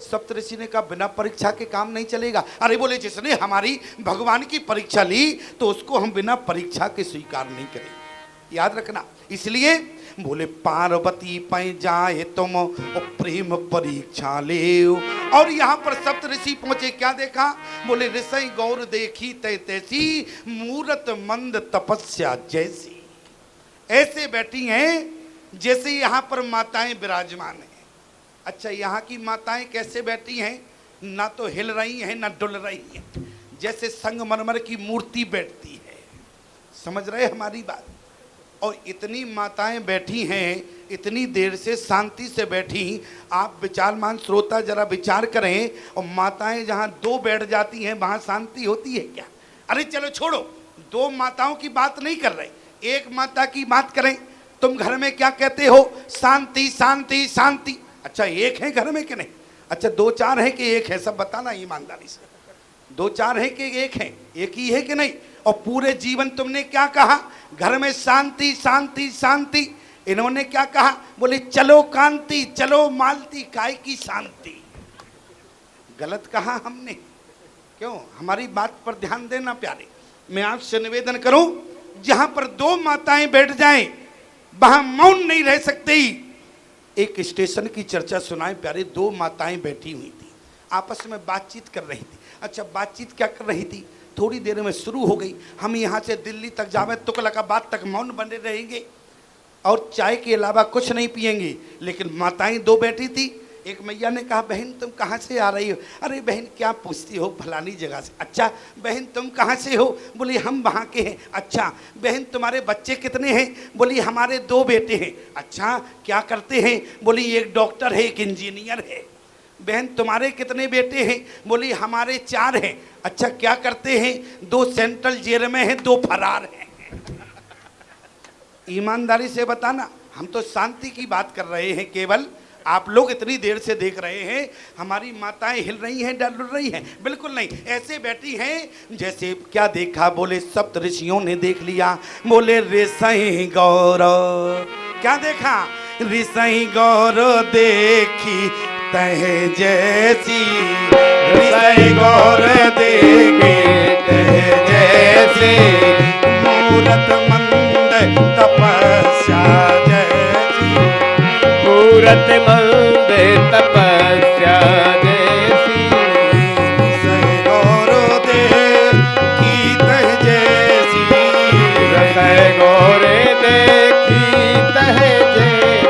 सप्तऋषि ने कहा बिना परीक्षा के काम नहीं चलेगा। अरे बोले जिसने हमारी भगवान की परीक्षा ली तो उसको हम बिना परीक्षा के स्वीकार नहीं करेंगे, याद रखना। इसलिए बोले पार्वती पै जाए तुम और प्रेम परीक्षा ले। और यहाँ पर सप्तऋषि पहुंचे, क्या देखा? बोले ऋषि गौर देखी तै तैसी मूरत मंद तपस्या जैसी। ऐसे बैठी हैं जैसे यहाँ पर माताएं विराजमान हैं। अच्छा, यहाँ की माताएं कैसे बैठी हैं? ना तो हिल रही हैं ना डुल रही हैं, जैसे संगमरमर की मूर्ति बैठती है। समझ रहे हमारी बात? और इतनी माताएं बैठी हैं, इतनी देर से शांति से बैठी। आप विचारमान श्रोता जरा विचार करें, और माताएं जहां दो बैठ जाती हैं वहां शांति होती है क्या? अरे चलो छोड़ो, दो माताओं की बात नहीं कर रहे, एक माता की बात करें। तुम घर में क्या कहते हो? शांति शांति शांति। अच्छा, एक है घर में कि नहीं? अच्छा, दो चार है कि एक है? सब बताना ईमानदारी से। दो चार है कि एक है? एक ही है कि नहीं? और पूरे जीवन तुमने क्या कहा? घर में शांति शांति शांति। इन्होंने क्या कहा? बोले चलो कांति चलो मालती, काय की शांति। गलत कहा हमने। क्यों? हमारी बात पर ध्यान देना प्यारे। मैं आपसे निवेदन करूं, जहां पर दो माताएं बैठ जाएं वहां मौन नहीं रह सकती। एक स्टेशन की चर्चा सुनाए प्यारे। दो माताएं बैठी हुई थी, आपस में बातचीत कर रही थी। अच्छा, बातचीत क्या कर रही थी? थोड़ी देर में शुरू हो गई। हम यहाँ से दिल्ली तक जावे तुकलका बात तक मौन बने रहेंगे और चाय के अलावा कुछ नहीं पिएंगे। लेकिन माताएं दो बैठी थी। एक मैया ने कहा बहन तुम कहाँ से आ रही हो? अरे बहन क्या पूछती हो, फलानी जगह से। अच्छा बहन तुम कहाँ से हो? बोली हम वहाँ के हैं। अच्छा बहन तुम्हारे बच्चे कितने हैं? बोली हमारे दो बेटे हैं। अच्छा क्या करते हैं? बोली एक डॉक्टर है एक इंजीनियर है। बहन तुम्हारे कितने बेटे हैं? बोली हमारे चार हैं। अच्छा क्या करते हैं? दो सेंट्रल जेल में हैं, दो फरार हैं। ईमानदारी से बताना, हम तो शांति की बात कर रहे हैं केवल। आप लोग इतनी देर से देख रहे हैं हमारी माताएं हिल रही हैं डर रही हैं। बिल्कुल नहीं, ऐसे बैठी हैं जैसे क्या देखा? बोले सप्तऋषियों ने देख लिया। बोले ऋषि गौर, क्या देखा? ऋषि गौर देखी तह जैसी, ऋषि गौर देखी तह जैसी, मूरत मंद तपस्या जैसी, मूरत मंद तपस्या जैसी, ऋषि गौर देखी तह जैसी, ऋषि गौर देखी तह जैसी,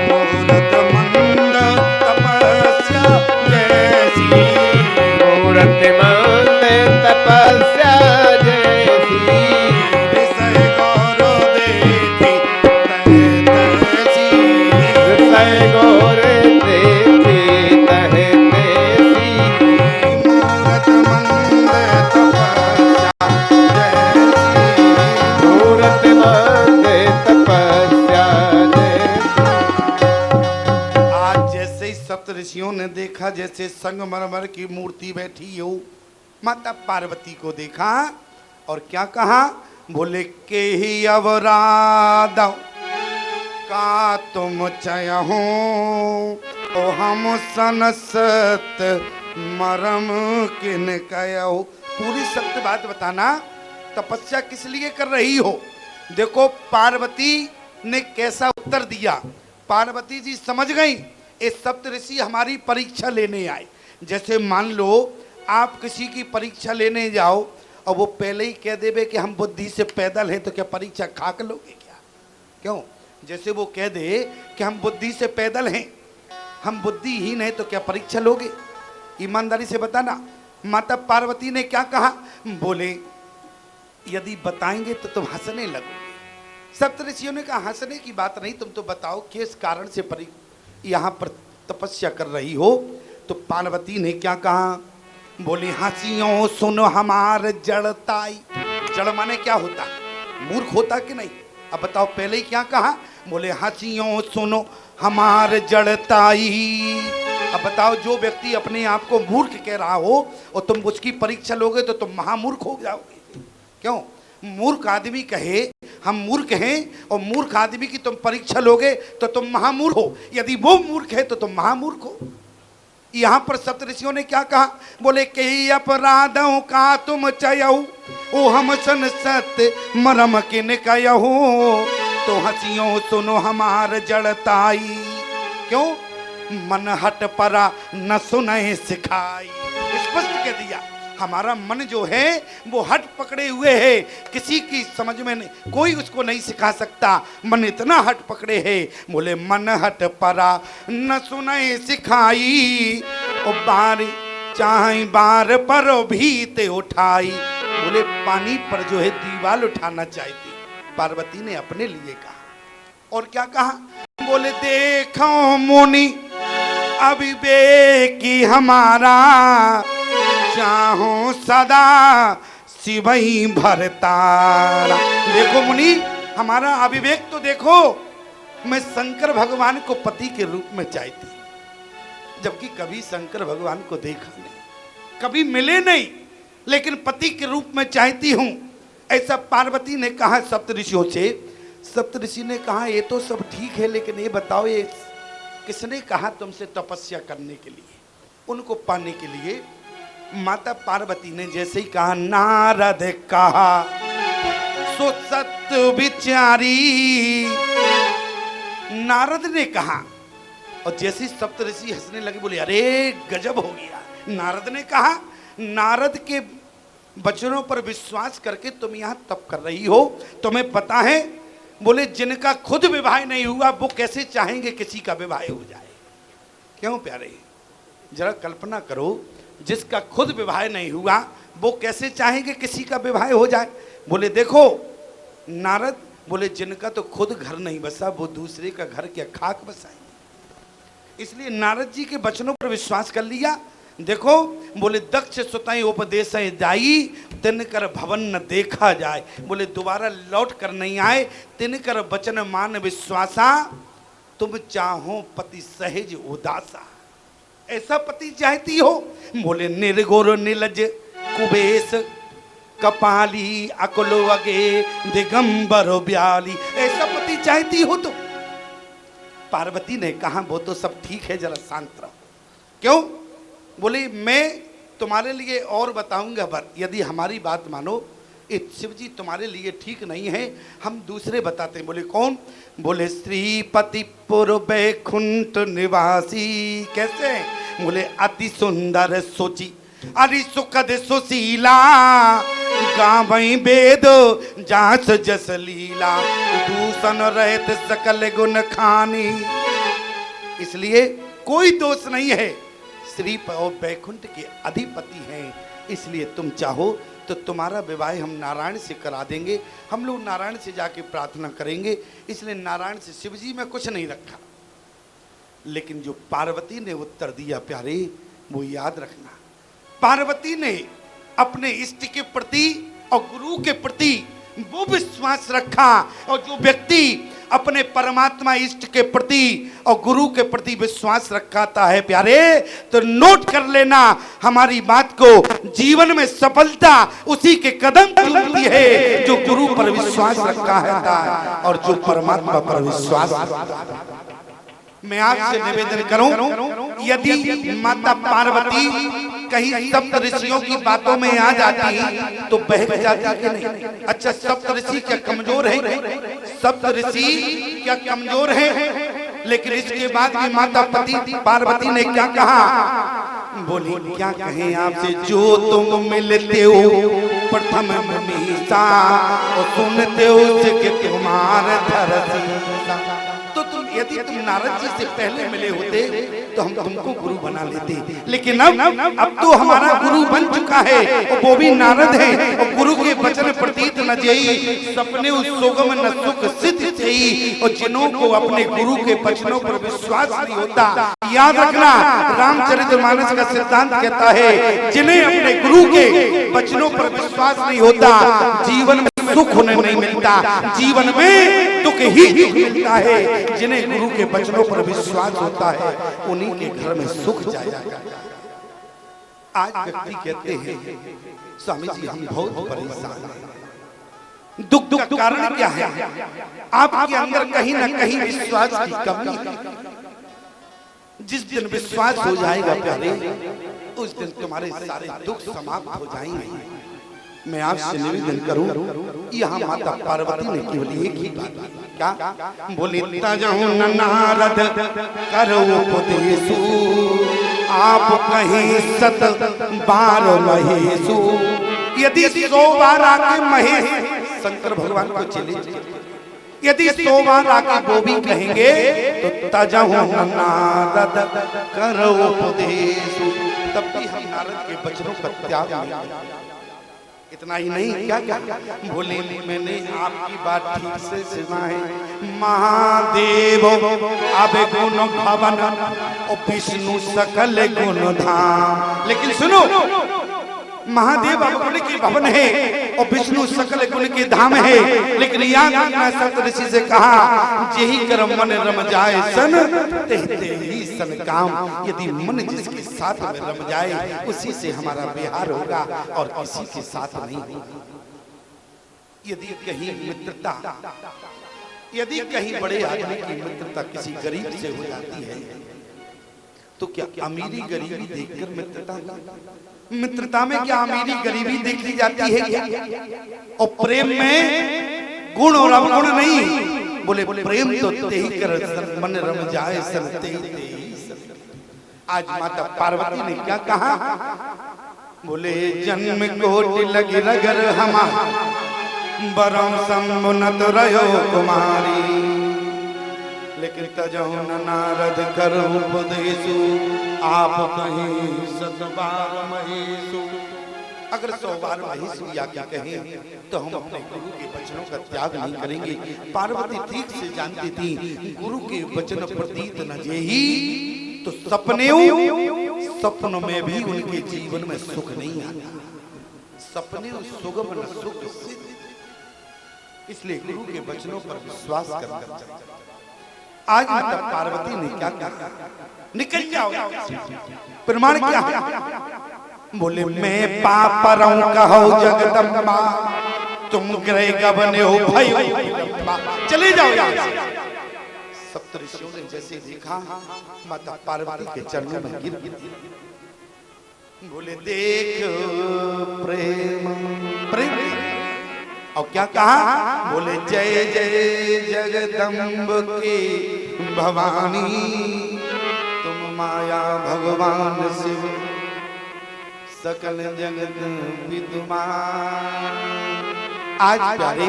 मूरत मंद तपस्या जैसी, मूरत मंद तपस्या जैसी, ऋषि गौर देखी तह तैसी, ऋषि गौर देखी तह तैसी, मूरत मंद तपस्या जैसी। मूरत मंद तपस्या जैसी। आज जैसे ही सप्तऋषियों ने देखा जैसे संगमरमर की मूर्ति बैठी हो, माता पार्वती को देखा और क्या कहा? बोले के ही अवराध का तुम चय हो, ओ हम सनसत मरम किन कहो। पूरी सत्य बात बताना, तपस्या किस लिए कर रही हो? देखो पार्वती ने कैसा उत्तर दिया। पार्वती जी समझ गई ये सप्तऋषि हमारी परीक्षा लेने आए। जैसे मान लो आप किसी की परीक्षा लेने जाओ और वो पहले ही कह देवे कि हम बुद्धि से पैदल हैं, तो क्या परीक्षा खाक लोगे क्या? क्यों? जैसे वो कह दे कि हम बुद्धि से पैदल हैं, हम बुद्धिहीन हैं, तो क्या परीक्षा लोगे? ईमानदारी से बताना। माता पार्वती ने क्या कहा? बोले यदि बताएंगे तो तुम हंसने लगोगे। सप्तऋषियों ने कहा हंसने की बात नहीं, तुम तो बताओ किस कारण से यहाँ पर तपस्या कर रही हो। तो पार्वती ने क्या कहा? बोली हंसियों सुनो हमार जड़ताई। जड़ माने क्या होता? मूर्ख होता कि नहीं? अब बताओ पहले ही क्या कहा? बोले हंसियों सुनो हमार जड़ताई। अब बताओ जो व्यक्ति अपने आप को मूर्ख कह रहा हो और तुम उसकी परीक्षा लोगे तो तुम महामूर्ख हो जाओगे। क्यों? मूर्ख आदमी कहे हम मूर्ख हैं और मूर्ख आदमी की तुम परीक्षा लोगे तो तुम महामूर्ख हो। यदि वो मूर्ख है तो तुम महामूर्ख हो। यहाँ पर सप्तऋषियों ने क्या कहा? बोले कई अपराधों का तुम चयहु, ओ हम सन सत्य मरम किन कहू, तो हंसियों सुनो हमार जड़ताई, क्यों? मन हट परा न सुने सिखाई। स्पष्ट कह दिया, हमारा मन जो है वो हट पकड़े हुए है, किसी की समझ में नहीं, कोई उसको नहीं सिखा सकता, मन इतना हट पकड़े है। बोले मन हट परा न सुने सिखाई, और बार चाहे बार पर भीते उठाई। बोले पानी पर जो है दीवार उठाना चाहती पार्वती ने अपने लिए कहा। और क्या कहा? बोले देखो मुनि अविवेकी हमारा, चाहो सदा शिवई भरतारा। देखो मुनि, हमारा अविवेक तो देखो, मैं शंकर भगवान को पति के रूप में चाहती, जबकि कभी शंकर भगवान को देखा नहीं, कभी मिले नहीं, लेकिन पति के रूप में चाहती हूं। ऐसा पार्वती ने कहा सप्तऋषियों से। सप्तऋषि ने कहा ये तो सब ठीक है, लेकिन ये बताओ ये किसने कहा तुमसे तपस्या करने के लिए, उनको पाने के लिए? माता पार्वती ने जैसे ही कहा नारद कहा सो सत्य विचारी, नारद ने कहा, और जैसे सप्तऋषि हंसने लगे, बोले अरे गजब हो गया। नारद ने कहा, नारद के वचनों पर विश्वास करके तुम यहाँ तप कर रही हो, तुम्हें पता है? बोले जिनका खुद विवाह नहीं हुआ वो कैसे चाहेंगे किसी का विवाह हो जाए? क्यों प्यारे, जरा कल्पना करो, जिसका खुद विवाह नहीं हुआ वो कैसे चाहेंगे किसी का विवाह हो जाए? बोले देखो नारद, बोले जिनका तो खुद घर नहीं बसा वो दूसरे का घर क्या खाक बसाएंगे? इसलिए नारद जी के वचनों पर विश्वास कर लिया। देखो बोले दक्ष सुतई उपदेश जाई, तिनकर भवन न देखा जाए। बोले दोबारा लौट कर नहीं आए, तिनकर वचन मान विश्वासा, तुम चाहो पति सहज उदासा। ऐसा पति चाहती हो? बोले निर्गुर निलज कुबेश कपाली अकुलो अगे दिगंबर ब्याली। ऐसा पति चाहती हो? तो पार्वती ने कहा वो तो सब ठीक है, जरा शांत रहो। क्यों? बोले मैं तुम्हारे लिए और बताऊंगा, पर यदि हमारी बात मानो, शिव जी तुम्हारे लिए ठीक नहीं है, हम दूसरे बताते हैं। बोले कौन? बोले श्रीपति पुर बैकुंठ निवासी। कैसे? बोले अति सुंदर सोची अरि सुखद सुशीला, गावई वेद जास जस लीला, दूषण रहत सकल गुण खानी। इसलिए कोई दोष नहीं है, श्री और बैकुंठ के अधिपति हैं, इसलिए तुम चाहो तो तुम्हारा विवाह हम नारायण से करा देंगे। हम लोग नारायण से जाके प्रार्थना करेंगे, इसलिए नारायण से शिव जी में कुछ नहीं रखा। लेकिन जो पार्वती ने उत्तर दिया प्यारे, वो याद रखना, पार्वती ने अपने इष्ट के प्रति और गुरु के प्रति वो विश्वास रखा, और जो व्यक्ति अपने परमात्मा इष्ट के प्रति और गुरु के प्रति विश्वास रखाता है प्यारे, तो नोट कर लेना हमारी बात को, जीवन में सफलता उसी के कदम चूमती है जो गुरु पर विश्वास रखा है और जो परमात्मा पर विश्वास रखता है। मैं आपसे निवेदन करूं, यदि माता पार्वती कहीं सप्तऋषियों की बातों में आ जाती तो बहक जाती कि नहीं? अच्छा सप्तऋषि क्या कमजोर है? सप्तऋषि क्या कमजोर है? लेकिन इसके बाद भी माता पार्वती ने क्या कहा? बोली क्या कहें आपसे, जो तुम मिलते हो प्रथम मनीषा और सुनते हो कि तुम्हारा धरती। यदि तुम नारद जी से पहले मिले होते तो हम तुमको गुरु बना लेते, लेकिन अब तो हमारा गुरु बन चुका है और वो भी नारद है, और गुरु के वचन प्रतीत न जेई, सपने उस सोगम न सुख सिद्ध जेई। और जिन्हों को अपने गुरु के वचनों पर विश्वास नहीं होता, याद रखना रामचरितमानस का सिद्धांत कहता है, जिन्हें अपने गुरु के वचनों पर विश्वास नहीं होता जीवन में सुख उन्हें नहीं मिलता, जीवन में दुख ही दुख मिलता है। जिन्हें गुरु के वचनों पर विश्वास होता है उन्हीं के घर में सुख जाएगा। आज व्यक्ति कहते हैं स्वामी जी हम बहुत परेशान हैं, दुख का कारण क्या है? आपके अंदर कहीं ना कहीं विश्वास की कमी है। जिस दिन विश्वास हो जाएगा प्यारे, उस दिन तुम्हारे सारे दुख समाप्त हो जाएंगे। मैं आपसे निवेदन करूं, यहाँ माता पार्वती ने केवल एक ही बात की, क्या बोले, तजहु नारद करो उपदेशु, आप कहीं सत बार महेशु। यदि 100 बार आके महेश शंकर भगवान को चले, यदि 100 बार आके वो भी कहेंगे तो तजहु नारद करो उपदेशु, तब भी हम नारद के वचनों का त्याग नहीं। इतना ही नहीं, क्या क्या बोले, मैंने आपकी बात ठीक से सुना है, महादेव अब गुण भवन और विष्णु सकल गुण धाम। लेकिन सुनो, महादेव अब गुण के भवन है और विष्णु सकल गुण के धाम है, लेकिन याद रखना सप्त ऋषि से कहा, यही कर्म मन रम जाए सन तेते ही सन काम। यदि मन जिसके साथ में रम जाए उसी से हमारा विहार होगा और किसी के साथ नहीं। यदि कहीं मित्रता, यदि कहीं बड़े आदमी की मित्रता किसी गरीब से हो जाती है तो क्या अमीरी गरीबी देखकर मित्रता में क्या अमीरी गरीबी देखी जाती है क्या? और प्रेम में गुण और अवगुण नहीं। बोले प्रेम तो तेही कर मन रम जाए सन तेही। आज माता पार्वती ने क्या कहा, बोले जन्म कोटि लगी रगर हमा बरौ समुनत रहो कुमारी, लेकिन तजहु नारद कर उपदेशु, आप कहीं 100 बार महेशु। अगर 100 बार महेशु या क्या कहें तो हम अपने गुरु के वचनों का त्याग नहीं करेंगे। पार्वती ठीक से जानती थी, गुरु के वचन प्रतीत न जेही तो सपनों में भी उनके जीवन में सुख नहीं आता। सपने सुगम न सुख सिद्ध, इसलिए गुरु के वचनों पर विश्वास करना। आज माता पार्वती ने क्या कहा, निकल जाओ, प्रमाण क्या है? बोले मैं पाप रहूं कहो जगदम्बा, तुम ग्रह गबने हो भाई, चले जाओ यहाँ से। सप्तऋषियों ने जैसे देखा माता पार्वती के चरणों में गिर गिर, बोले देख प्रेम प्रेम, और क्या कहा, बोले जय जय जगदम्ब की भवानी, तुम माया भगवान शिव सकल जगत विद्यमान। आज प्यारे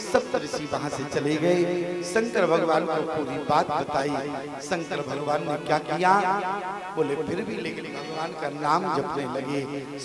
सप्तऋषि वहां से चले गए, शंकर भगवान को पूरी बात बताई। शंकर भगवान ने क्या किया, बोले फिर भी लेकिन भगवान का नाम जपने लगे।